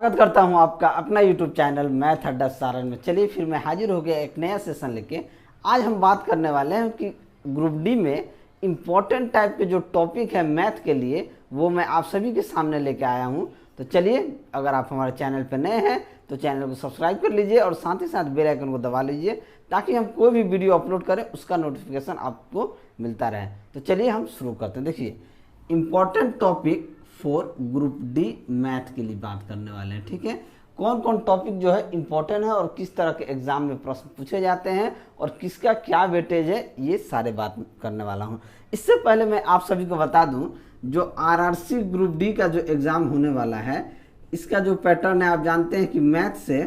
स्वागत करता हूं आपका अपना YouTube चैनल मैथ अड्डा सारण में। चलिए फिर मैं हाजिर हो गया एक नया सेशन लेके। आज हम बात करने वाले हैं कि ग्रुप डी में इम्पोर्टेंट टाइप के जो टॉपिक है मैथ के लिए वो मैं आप सभी के सामने लेके आया हूं। तो चलिए, अगर आप हमारे चैनल पर नए हैं तो चैनल को सब्सक्राइब कर लीजिए और साथ ही साथ बेल आइकन को दबा लीजिए ताकि हम कोई भी वीडियो अपलोड करें उसका नोटिफिकेशन आपको मिलता रहे। तो चलिए हम शुरू करते हैं। देखिए, important topic for group D math के लिए बात करने वाले हैं। ठीक है, कौन कौन टॉपिक जो है इम्पोर्टेंट है और किस तरह के एग्जाम में प्रश्न पूछे जाते हैं और किसका क्या वेटेज है, ये सारे बात करने वाला हूँ। इससे पहले मैं आप सभी को बता दूं, जो आरआरसी ग्रुप डी का जो एग्ज़ाम होने वाला है, इसका जो पैटर्न है आप जानते हैं कि मैथ से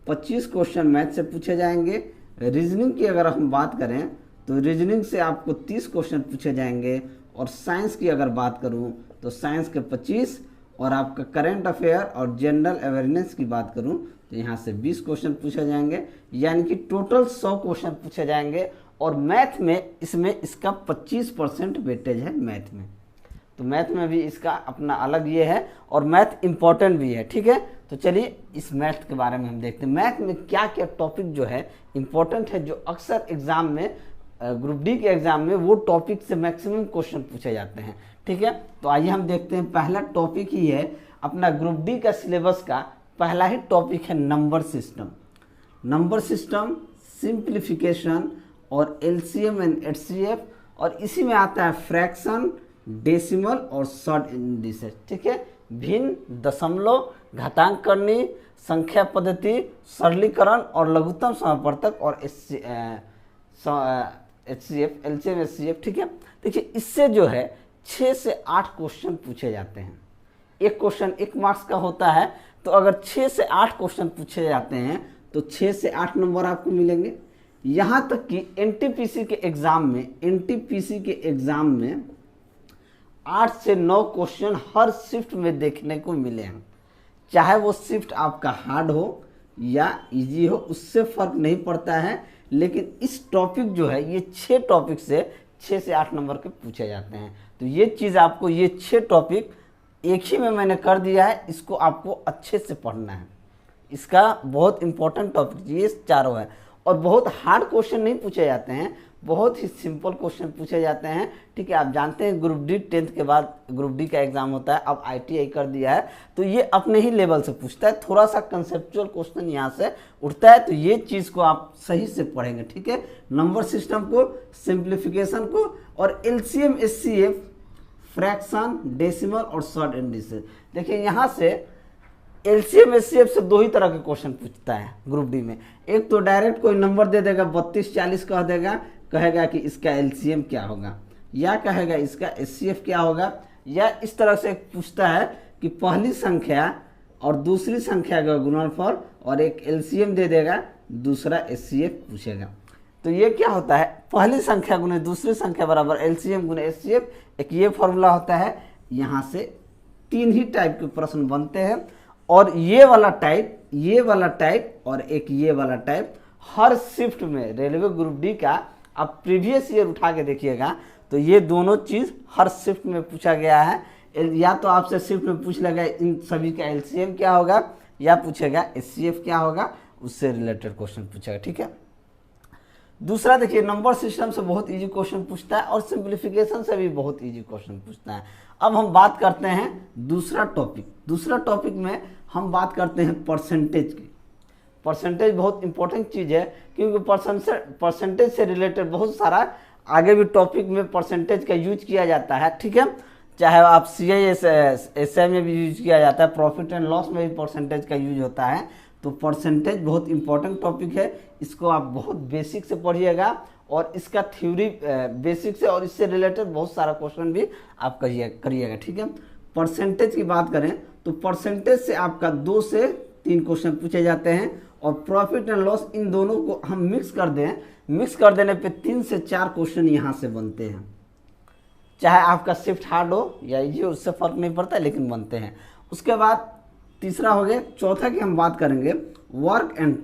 25 क्वेश्चन मैथ से पूछे जाएंगे। रीजनिंग की अगर हम बात करें तो रीजनिंग से आपको 30 क्वेश्चन पूछे जाएंगे और साइंस की अगर बात करूं तो साइंस के 25 और आपका करंट अफेयर और जनरल अवेयरनेस की बात करूं तो यहाँ से 20 क्वेश्चन पूछे जाएंगे, यानी कि टोटल 100 क्वेश्चन पूछे जाएंगे। और मैथ में इसमें इसका 25% वेटेज है मैथ में। तो मैथ में भी इसका अपना अलग ये है और मैथ इम्पॉर्टेंट भी है। ठीक है, तो चलिए इस मैथ के बारे में हम देखते हैं। मैथ में क्या क्या टॉपिक जो है इम्पोर्टेंट है, जो अक्सर एग्जाम में ग्रुप डी के एग्जाम में वो टॉपिक से मैक्सिमम क्वेश्चन पूछे जाते हैं। ठीक है, तो आइए हम देखते हैं। पहला टॉपिक ही है अपना ग्रुप डी का सिलेबस का पहला ही टॉपिक है number system. Number system, simplification और एलसीएम एंड एचसीएफ, और इसी में आता है फ्रैक्शन, डेसिमल और शॉर्ट इंडिसेस। ठीक है, भिन्न, दशमलव, घातांक करनी, संख्या पद्धति, सरलीकरण और लघुत्तम समापवर्तक और एचसीएफ, एलसीएम, एचसीएफ। ठीक है, देखिए इससे जो है 6 से 8 क्वेश्चन पूछे जाते हैं। एक क्वेश्चन 1 मार्क्स का होता है, तो अगर 6 से 8 क्वेश्चन पूछे जाते हैं तो 6 से 8 नंबर आपको मिलेंगे। यहाँ तक कि एनटीपीसी के एग्जाम में 8 से 9 क्वेश्चन हर शिफ्ट में देखने को मिले हैं। चाहे वो शिफ्ट आपका हार्ड हो या इजी हो, उससे फर्क नहीं पड़ता है, लेकिन इस टॉपिक जो है ये 6 टॉपिक से 6 से 8 नंबर के पूछे जाते हैं। तो ये चीज़ आपको, ये 6 टॉपिक एक ही में मैंने कर दिया है, इसको आपको अच्छे से पढ़ना है। इसका बहुत इंपॉर्टेंट टॉपिक ये चारों है और बहुत हार्ड क्वेश्चन नहीं पूछे जाते हैं, बहुत ही सिंपल क्वेश्चन पूछे जाते हैं। ठीक है, आप जानते हैं ग्रुप डी 10th के बाद ग्रुप डी का एग्जाम होता है, अब आईटीआई कर दिया है तो ये अपने ही लेवल से पूछता है। थोड़ा सा कंसेप्चुअल क्वेश्चन यहाँ से उठता है, तो ये चीज़ को आप सही से पढ़ेंगे। ठीक है, नंबर सिस्टम को, सिंप्लीफिकेशन को और एलसीएम, एचसीएफ, फ्रैक्शन, डेसिमल और शॉर्ट इंडिसेस। देखिए यहाँ से एलसीएम, एचसीएफ से 2 ही तरह के क्वेश्चन पूछता है ग्रुप डी में। एक तो डायरेक्ट कोई नंबर दे देगा, 32, 40 कह देगा, कहेगा कि इसका एलसीएम क्या होगा, या कहेगा इसका एचसीएफ क्या होगा, या इस तरह से पूछता है कि पहली संख्या और दूसरी संख्या का गुणनफल और एक एलसीएम दे देगा, दूसरा एचसीएफ पूछेगा। तो ये क्या होता है, पहली संख्या गुने दूसरी संख्या बराबर एलसीएम गुने एचसीएफ, एक ये फॉर्मूला होता है। यहाँ से 3 ही टाइप के प्रश्न बनते हैं और ये वाला टाइप और एक ये वाला टाइप हर शिफ्ट में रेलवे ग्रुप डी का आप प्रीवियस ईयर उठा के देखिएगा तो ये दोनों चीज़ हर शिफ्ट में पूछा गया है। या तो आपसे शिफ्ट में पूछ लेगा इन सभी का एलसीएम क्या होगा, या पूछेगा एचसीएफ क्या होगा, उससे रिलेटेड क्वेश्चन पूछेगा। ठीक है, दूसरा देखिए, नंबर सिस्टम से बहुत इजी क्वेश्चन पूछता है और सिंप्लीफिकेशन से भी बहुत इजी क्वेश्चन पूछता है। अब हम बात करते हैं दूसरा टॉपिक में हम बात करते हैं परसेंटेज की। परसेंटेज बहुत इंपॉर्टेंट चीज़ है, क्योंकि परसेंटेज से रिलेटेड बहुत सारा आगे भी टॉपिक में परसेंटेज का यूज किया जाता है। ठीक है, चाहे आप CISA में भी यूज किया जाता है, प्रॉफिट एंड लॉस में भी परसेंटेज का यूज होता है। तो परसेंटेज बहुत इंपॉर्टेंट टॉपिक है, इसको आप बहुत बेसिक से पढ़िएगा और इसका थ्योरी बेसिक से और इससे रिलेटेड बहुत सारा क्वेश्चन भी आप करिएगा। ठीक है, परसेंटेज की बात करें तो परसेंटेज से आपका 2 से 3 क्वेश्चन पूछे जाते हैं और प्रॉफिट एंड लॉस, इन दोनों को हम मिक्स कर देने पे 3 से 4 क्वेश्चन यहाँ से बनते हैं। चाहे आपका शिफ्ट हार्ड हो या इजी हो, उससे फर्क नहीं पड़ता, लेकिन बनते हैं। उसके बाद तीसरा हो गया। चौथा की हम बात करेंगे वर्क एंड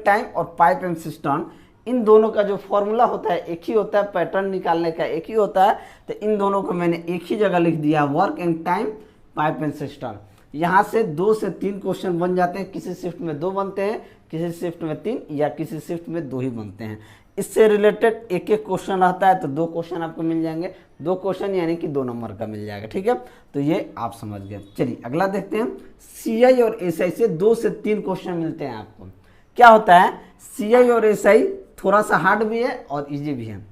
टाइम और पाइप एंड सिस्टम। इन दोनों का जो फॉर्मूला होता है एक ही होता है, पैटर्न निकालने का एक ही होता है। तो इन दोनों को मैंने एक ही जगह लिख दिया, work and time, pipe and system. यहाँ से 2 से 3 क्वेश्चन बन जाते हैं, किसी शिफ्ट में 2 बनते हैं, किसी शिफ्ट में 3 या किसी शिफ्ट में 2 ही बनते हैं। इससे रिलेटेड एक एक क्वेश्चन रहता है, तो 2 क्वेश्चन आपको मिल जाएंगे, 2 क्वेश्चन यानी कि 2 नंबर का मिल जाएगा। ठीक है, तो ये आप समझ गए। चलिए अगला देखते हैं। सीआई और एसआई से 2 से 3 क्वेश्चन मिलते हैं आपको। क्या होता है, सीआई और एसआई थोड़ा सा हार्ड भी है और इजी भी है।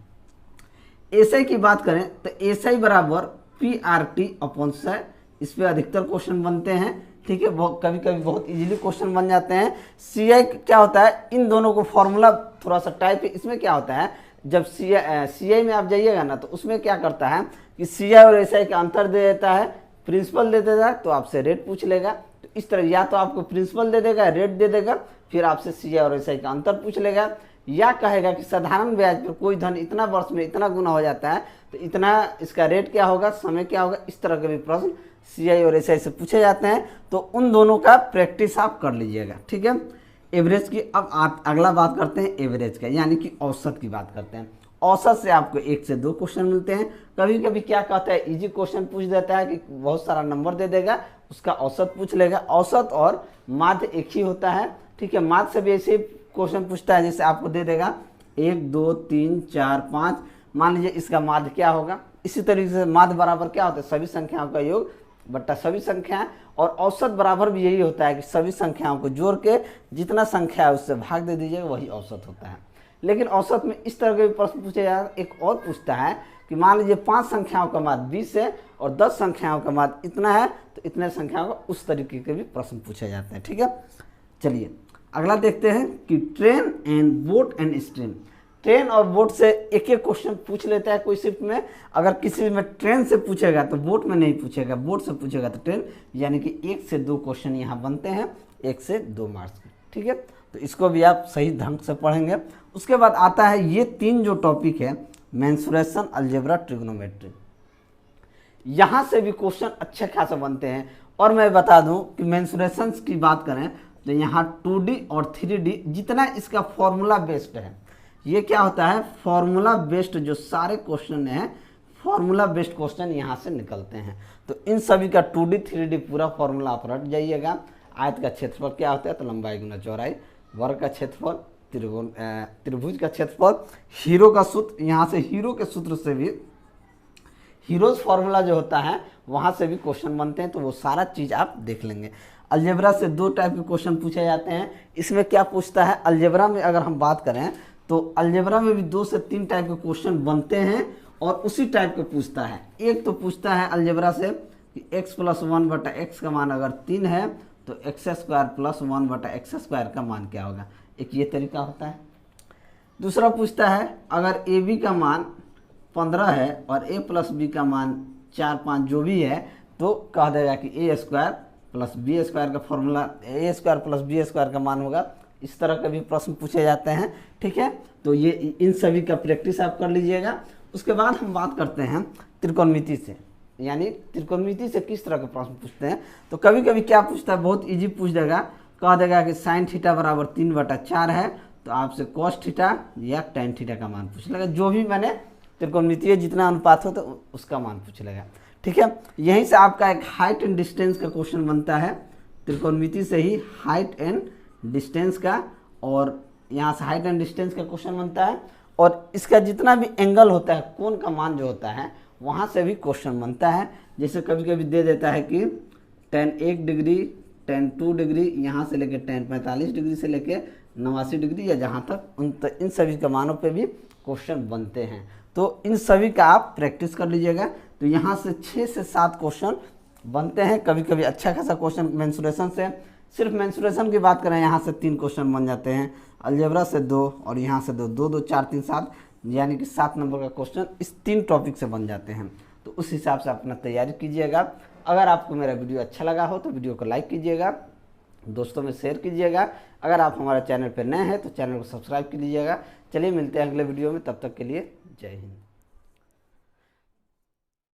एसआई की बात करें तो एसआई बराबर PRT अपॉन 100, इस पे अधिकतर क्वेश्चन बनते हैं। ठीक है, कभी कभी बहुत इजीली क्वेश्चन बन जाते हैं। सीआई क्या होता है, इन दोनों को फॉर्मूला थोड़ा सा टाइप है। इसमें क्या होता है, जब सीआई में आप जाइएगा ना, तो उसमें क्या करता है कि सीआई और एसआई का अंतर दे देता है, प्रिंसिपल दे देता है, तो आपसे रेट पूछ लेगा। तो इस तरह या तो आपको प्रिंसिपल दे देगा, रेट दे देगा, फिर आपसे सीआई और एसआई का अंतर पूछ लेगा, या कहेगा कि साधारण ब्याज पर कोई धन इतना वर्ष में इतना गुना हो जाता है, तो इतना इसका रेट क्या होगा, समय क्या होगा। इस तरह के भी प्रश्न सीआई और एसआई से पूछे जाते हैं। तो उन दोनों का प्रैक्टिस आप कर लीजिएगा। ठीक है, एवरेज की अब आप अगला बात करते हैं एवरेज का, यानी कि औसत की बात करते हैं। औसत से आपको 1 से 2 क्वेश्चन मिलते हैं। कभी कभी क्या कहता है, इजी क्वेश्चन पूछ देता है कि बहुत सारा नंबर दे देगा, उसका औसत पूछ लेगा। औसत और माध्य एक ही होता है। ठीक है, माध्य से भी ऐसे क्वेश्चन पूछता है, जैसे आपको दे देगा 1 2 3 4 5, मान लीजिए इसका माध्य क्या होगा। इसी तरीके से माध्य बराबर क्या होता है, सभी संख्याओं का योग बट्टा सभी संख्याएं। और औसत बराबर भी यही होता है कि सभी संख्याओं को जोड़ के जितना संख्या है उससे भाग दे दीजिए, वही औसत होता है। लेकिन औसत में इस तरह के प्रश्न पूछे जाते हैं। एक और पूछता है कि मान लीजिए 5 संख्याओं का माध्य 20 है और 10 संख्याओं का माध्य इतना है, तो इतने संख्याओं का उस तरीके के भी प्रश्न पूछे जाते हैं। ठीक है, चलिए अगला देखते हैं कि train and boat and stream. Train और बोट से एक एक क्वेश्चन पूछ लेता है कोई शिफ्ट में। अगर किसी में ट्रेन से पूछेगा तो बोट में नहीं पूछेगा, बोट से पूछेगा तो ट्रेन, यानी कि 1 से 2 क्वेश्चन यहाँ बनते हैं, 1 से 2 मार्क्स के। ठीक है, तो इसको भी आप सही ढंग से पढ़ेंगे। उसके बाद आता है ये 3 जो टॉपिक है, मेंसुरेशन, अलजेब्रा, ट्रिग्नोमेट्री। यहाँ से भी क्वेश्चन अच्छे खासे बनते हैं। और मैं बता दूं कि मेंसुरेशन की बात करें तो यहाँ 2D और 3D जितना इसका फॉर्मूला बेस्ड है, ये क्या होता है, फॉर्मूला बेस्ड जो सारे क्वेश्चन हैं, फॉर्मूला बेस्ड क्वेश्चन यहाँ से निकलते हैं। तो इन सभी का 2D 3D पूरा फॉर्मूला आप रट जाइएगा। आयत का क्षेत्रफल क्या होता है, तो लंबाई गुना चौड़ाई, वर्ग का क्षेत्रफल, त्रिभुज का क्षेत्रफल, हीरो का सूत्र, यहाँ से हीरो के सूत्र से भी हीरोज फार्मूला जो होता है वहाँ से भी क्वेश्चन बनते हैं। तो वो सारा चीज़ आप देख लेंगे। अलजेब्रा से 2 टाइप के क्वेश्चन पूछे जाते हैं। इसमें क्या पूछता है, अलजेब्रा में अगर हम बात करें तो अलजेब्रा में भी 2 से 3 टाइप के क्वेश्चन बनते हैं और उसी टाइप के पूछता है। एक तो पूछता है अलजेब्रा से कि x + 1 बटा x का मान अगर 3 है तो x² + 1 बटा x² का मान क्या होगा, एक ये तरीका होता है। दूसरा पूछता है अगर AB का मान 15 है और A + B का मान 4 5 जो भी है, तो कह देगा कि A² + B² का फॉर्मूला A² + B² का मान होगा। इस तरह के भी प्रश्न पूछे जाते हैं। ठीक है, तो ये इन सभी का प्रैक्टिस आप कर लीजिएगा। उसके बाद हम बात करते हैं त्रिकोणमिति से, यानी त्रिकोणमिति से किस तरह के प्रश्न पूछते हैं। तो कभी कभी क्या पूछता है, बहुत इजी पूछ देगा, कह देगा कि sin θ = 3/4 है, तो आपसे cos θ या tan θ का मान पूछ लेगा। जो भी मैंने त्रिकोणमितीय जितना अनुपात हो तो उसका मान पूछ लेगा। ठीक है, यहीं से आपका एक हाइट एंड डिस्टेंस का क्वेश्चन बनता है, त्रिकोणमिति से ही हाइट एंड डिस्टेंस का, और यहाँ से हाइट एंड डिस्टेंस का क्वेश्चन बनता है। और इसका जितना भी एंगल होता है, कोण का मान जो होता है, वहाँ से भी क्वेश्चन बनता है। जैसे कभी कभी दे देता है कि tan 1 डिग्री, tan 2 डिग्री, यहाँ से लेके tan 45 डिग्री से लेके 89 डिग्री, या जहाँ तक इन सभी के मानों पे भी क्वेश्चन बनते हैं। तो इन सभी का आप प्रैक्टिस कर लीजिएगा। तो यहाँ से 6 से 7 क्वेश्चन बनते हैं। कभी कभी अच्छा खासा क्वेश्चन मेंसुरेशन से, सिर्फ मेंसुरेशन की बात करें यहाँ से 3 क्वेश्चन बन जाते हैं, अलजेब्रा से 2 और यहाँ से 2 2 2 4 3 7, यानी कि 7 नंबर का क्वेश्चन इस 3 टॉपिक से बन जाते हैं। तो उस हिसाब से अपना तैयारी कीजिएगा। अगर आपको मेरा वीडियो अच्छा लगा हो तो वीडियो को लाइक कीजिएगा, दोस्तों में शेयर कीजिएगा। अगर आप हमारे चैनल पर नए हैं तो चैनल को सब्सक्राइब कीजिएगा। चलिए मिलते हैं अगले वीडियो में, तब तक के लिए जय हिंद।